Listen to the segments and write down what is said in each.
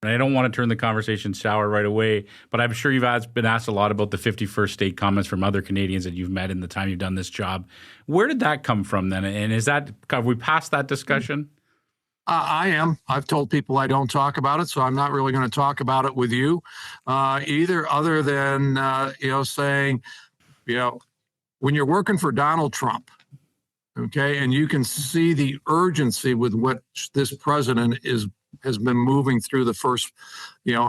And I don't want to turn the conversation sour right away, but I'm sure you've been asked a lot about the 51st state comments from other Canadians that you've met in the time you've done this job. Where did that come from then? And have we passed that discussion? I am. I've told people I don't talk about it, so I'm not really going to talk about it with you either, other than, saying, when you're working for Donald Trump, okay, and you can see the urgency with which this president has been moving through the first,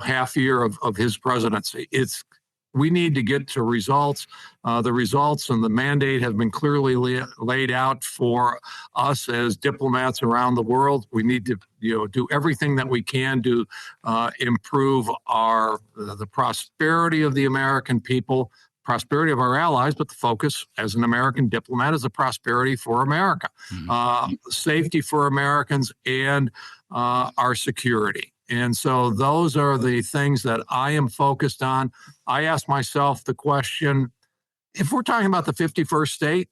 half year of his presidency. We need to get to results. The results and the mandate have been clearly laid out for us as diplomats around the world. We need to, do everything that we can to improve the prosperity of the American people, prosperity of our allies, but the focus as an American diplomat is the prosperity for America, safety for Americans, and our security. And so those are the things that I am focused on. I ask myself the question, if we're talking about the 51st state,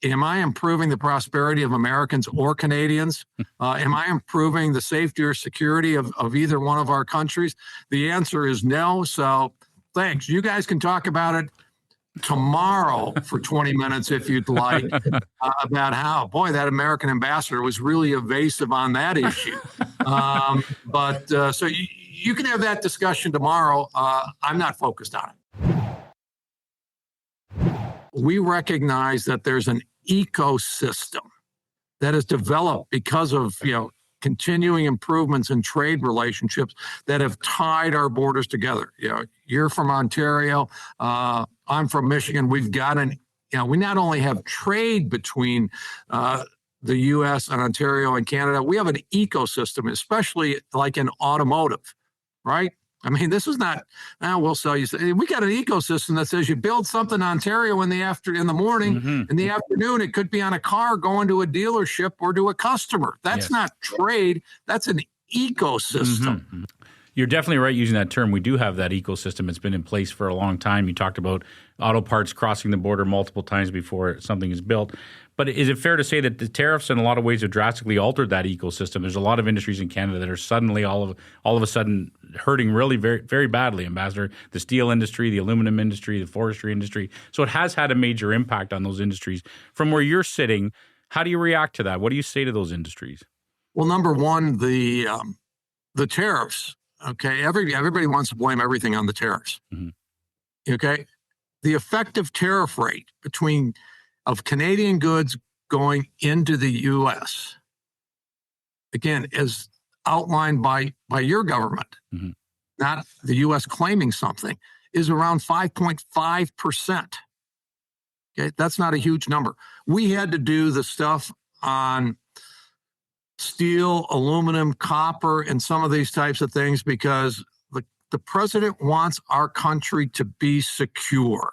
am I improving the prosperity of Americans or Canadians? Am I improving the safety or security of either one of our countries? The answer is no. So thanks. You guys can talk about it tomorrow for 20 minutes if you'd like, about how, boy, that American ambassador was really evasive on that issue. So you can have that discussion tomorrow. I'm not focused on it. We recognize that there's an ecosystem that is developed because of, continuing improvements in trade relationships that have tied our borders together. You're from Ontario. I'm from Michigan. We've got we not only have trade between the U.S. and Ontario and Canada, we have an ecosystem, especially like in automotive, right? I mean, this is not, we'll sell you. We got an ecosystem that says you build something in Ontario in the morning, in the afternoon, it could be on a car going to a dealership or to a customer. That's not trade. That's an ecosystem. You're definitely right using that term. We do have that ecosystem. It's been in place for a long time. You talked about auto parts crossing the border multiple times before something is built. But is it fair to say that the tariffs in a lot of ways have drastically altered that ecosystem? There's a lot of industries in Canada that are suddenly all of a sudden hurting really very, very badly, Ambassador. The steel industry, the aluminum industry, the forestry industry. So it has had a major impact on those industries. From where you're sitting, how do you react to that? What do you say to those industries? Well, number one, the tariffs. Okay, everybody wants to blame everything on the tariffs. Okay, the effective tariff rate of Canadian goods going into the U.S., again, as outlined by your government, not the U.S. claiming something, is around 5.5%. Okay, that's not a huge number. We had to do the stuff on steel, aluminum, copper, and some of these types of things because the president wants our country to be secure.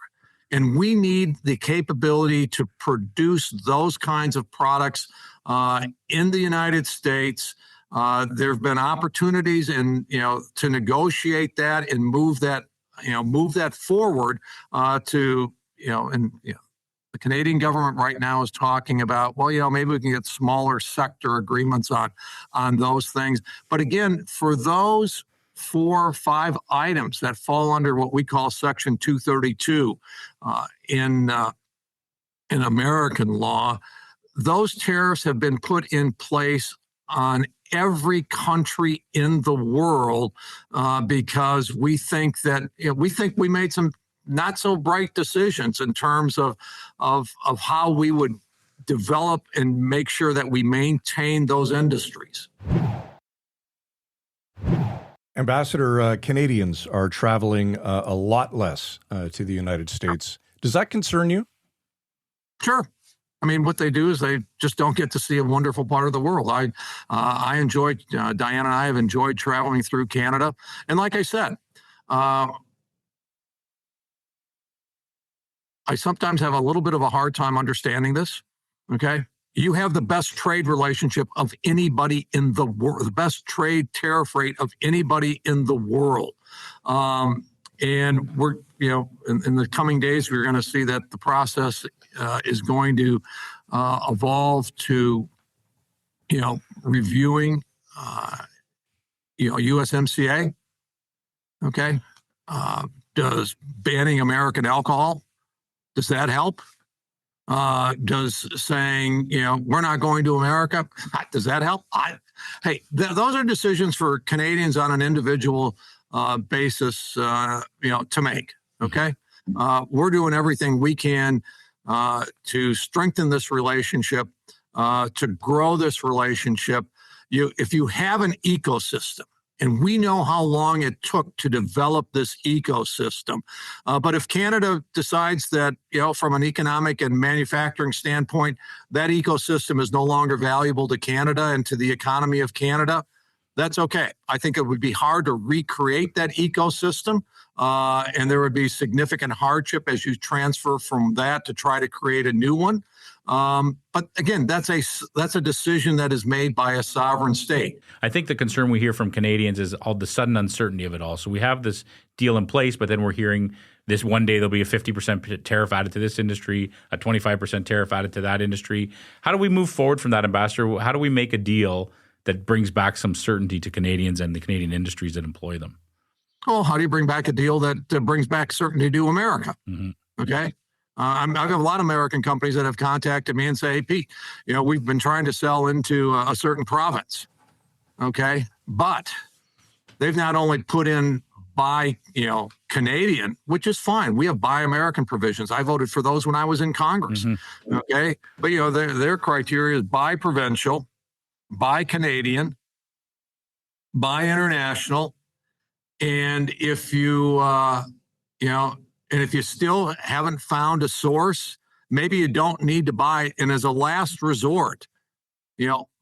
And we need the capability to produce those kinds of products in the United States. There have been opportunities to negotiate that and move that forward the Canadian government right now is talking about, maybe we can get smaller sector agreements on those things. But again, for those 4 or 5 items that fall under what we call Section 232 in American law, those tariffs have been put in place on every country in the world because we think we made some not so bright decisions in terms of how we would develop and make sure that we maintain those industries. Ambassador, Canadians are traveling a lot less to the United States. Does that concern you? Sure. I mean, what they do is they just don't get to see a wonderful part of the world. I enjoyed, Diana and I have enjoyed traveling through Canada. And like I said, I sometimes have a little bit of a hard time understanding this, okay? You have the best trade relationship of anybody in the world, the best trade tariff rate of anybody in the world. And we're, in the coming days, we're going to see that the process is going to evolve to, reviewing USMCA? Okay. Does banning American alcohol, does that help? Does saying, we're not going to America, does that help? Those are decisions for Canadians on an individual basis, to make. Okay. We're doing everything we can to strengthen this relationship, to grow this relationship. If you have an ecosystem, and we know how long it took to develop this ecosystem. But if Canada decides that, from an economic and manufacturing standpoint, that ecosystem is no longer valuable to Canada and to the economy of Canada, that's okay. I think it would be hard to recreate that ecosystem, and there would be significant hardship as you transfer from that to try to create a new one. But again, that's a decision that is made by a sovereign state. I think the concern we hear from Canadians is all the sudden uncertainty of it all. So we have this deal in place, but then we're hearing this one day there'll be a 50% tariff added to this industry, a 25% tariff added to that industry. How do we move forward from that, Ambassador? How do we make a deal that brings back some certainty to Canadians and the Canadian industries that employ them? Well, how do you bring back a deal that brings back certainty to America? Mm-hmm. Okay. I've got a lot of American companies that have contacted me and say, hey, Pete, we've been trying to sell into a certain province. Okay. But they've not only put in buy, Canadian, which is fine. We have buy American provisions. I voted for those when I was in Congress. Mm-hmm. Okay. But, their criteria is buy provincial, buy Canadian, buy international. And if and if you still haven't found a source, maybe you don't need to buy. And as a last resort,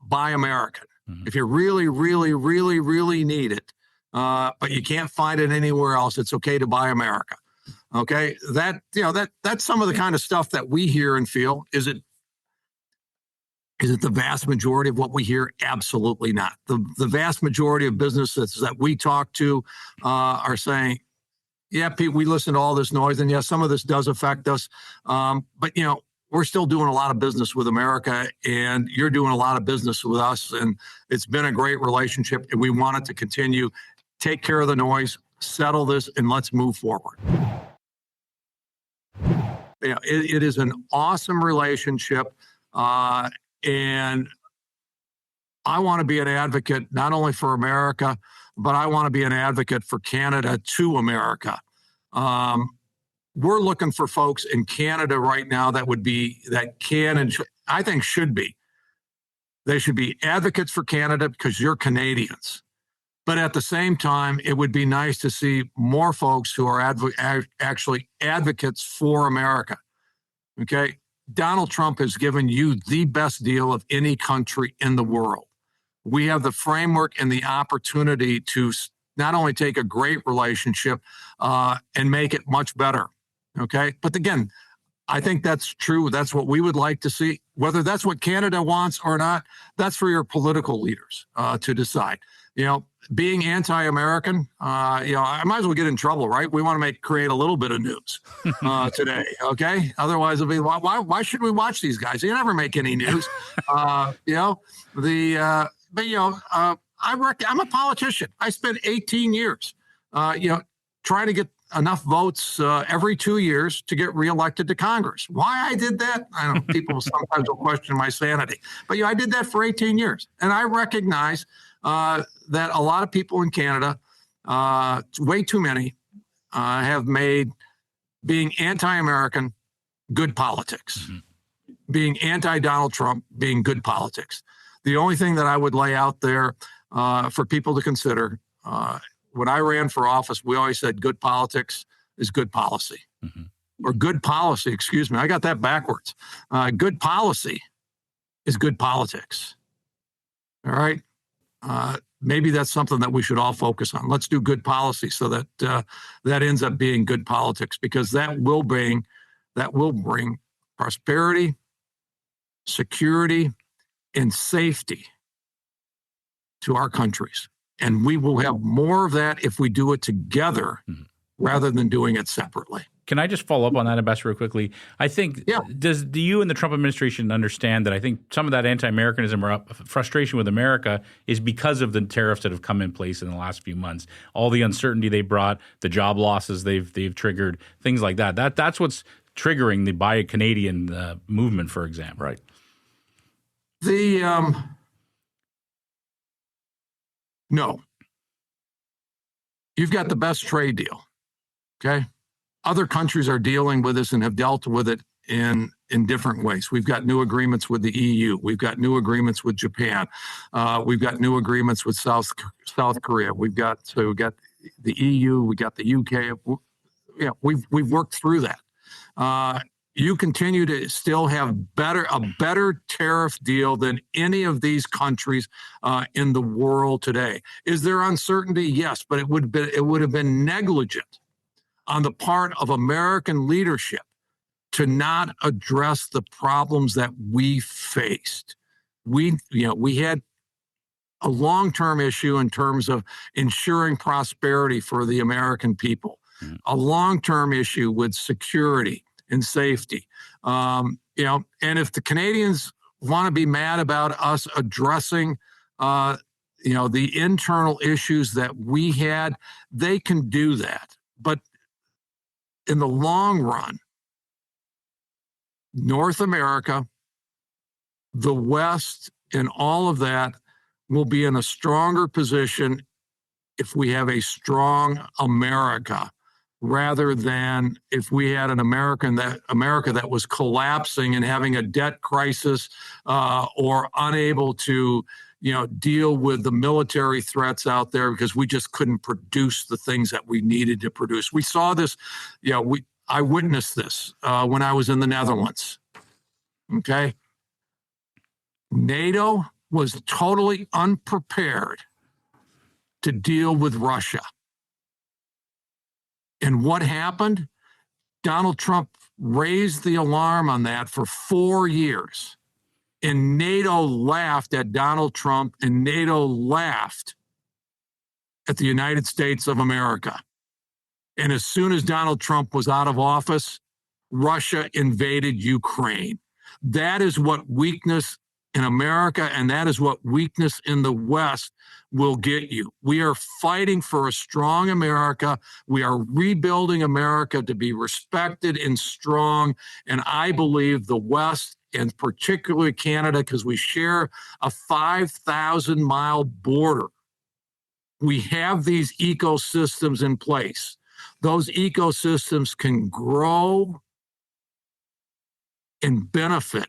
buy American. Mm-hmm. If you really, really, really, really need it, but you can't find it anywhere else, it's okay to buy America. Okay, that's some of the kind of stuff that we hear and feel. Is it the vast majority of what we hear? Absolutely not. The vast majority of businesses that we talk to are saying, yeah, Pete, we listen to all this noise, and yes, some of this does affect us. But, we're still doing a lot of business with America, and you're doing a lot of business with us, and it's been a great relationship, and we want it to continue. Take care of the noise, settle this, and let's move forward. It is an awesome relationship, and I want to be an advocate not only for America, but I want to be an advocate for Canada to America. We're looking for folks in Canada right now that can and I think should be. They should be advocates for Canada because you're Canadians. But at the same time, it would be nice to see more folks who are actually advocates for America. Okay? Donald Trump has given you the best deal of any country in the world. We have the framework and the opportunity to not only take a great relationship and make it much better. Okay. But again, I think that's true. That's what we would like to see. Whether that's what Canada wants or not, that's for your political leaders to decide. Being anti-American, I might as well get in trouble, right? We want to create a little bit of news today, okay? Otherwise, it'll be why should we watch these guys? They never make any news, I'm a politician. I spent 18 years, trying to get enough votes every 2 years to get reelected to Congress. Why I did that? I don't know. People sometimes will question my sanity, but I did that for 18 years, and I recognize that a lot of people in Canada, way too many, have made being anti-American good politics, being anti-Donald Trump being good politics. The only thing that I would lay out there for people to consider, when I ran for office, we always said good politics is good policy. Or good policy, excuse me, I got that backwards. Good policy is good politics. All right? Maybe that's something that we should all focus on. Let's do good policy so that that ends up being good politics, because that will bring prosperity, security, and safety to our countries. And we will have more of that if we do it together rather than doing it separately. Can I just follow up on that, Ambassador, real quickly? I think, Yeah. do you and the Trump administration understand that I think some of that anti-Americanism or frustration with America is because of the tariffs that have come in place in the last few months? All the uncertainty they brought, the job losses they've triggered, things like that. That's what's triggering the Buy a Canadian movement, for example. Right. No. You've got the best trade deal. Okay. Other countries are dealing with this and have dealt with it in different ways. We've got new agreements with the EU. We've got new agreements with Japan. We've got new agreements with South Korea. We've got the EU. We got the UK. Yeah, we've worked through that. You continue to still have a better tariff deal than any of these countries in the world today. Is there uncertainty? Yes, but it would have been negligent on the part of American leadership to not address the problems that we faced. We had a long-term issue in terms of ensuring prosperity for the American people, a long-term issue with security and safety. And if the Canadians want to be mad about us addressing the internal issues that we had, they can do that. But in the long run, North America, the West, and all of that will be in a stronger position if we have a strong America, rather than if we had an America that was collapsing and having a debt crisis or unable to deal with the military threats out there because we just couldn't produce the things that we needed to produce. We saw this, I witnessed this when I was in the Netherlands. Okay. NATO was totally unprepared to deal with Russia. And what happened? Donald Trump raised the alarm on that for 4 years. And NATO laughed at Donald Trump, and NATO laughed at the United States of America. And as soon as Donald Trump was out of office, Russia invaded Ukraine. That is what weakness in America and that is what weakness in the West will get you. We are fighting for a strong America. We are rebuilding America to be respected and strong. And I believe the West, and particularly Canada, because we share a 5,000-mile border, we have these ecosystems in place. Those ecosystems can grow and benefit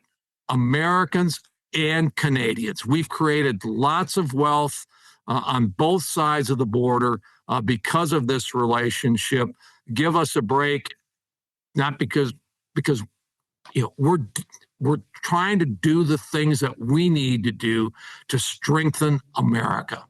Americans and Canadians. We've created lots of wealth on both sides of the border because of this relationship. Give us a break, not because we're trying to do the things that we need to do to strengthen America.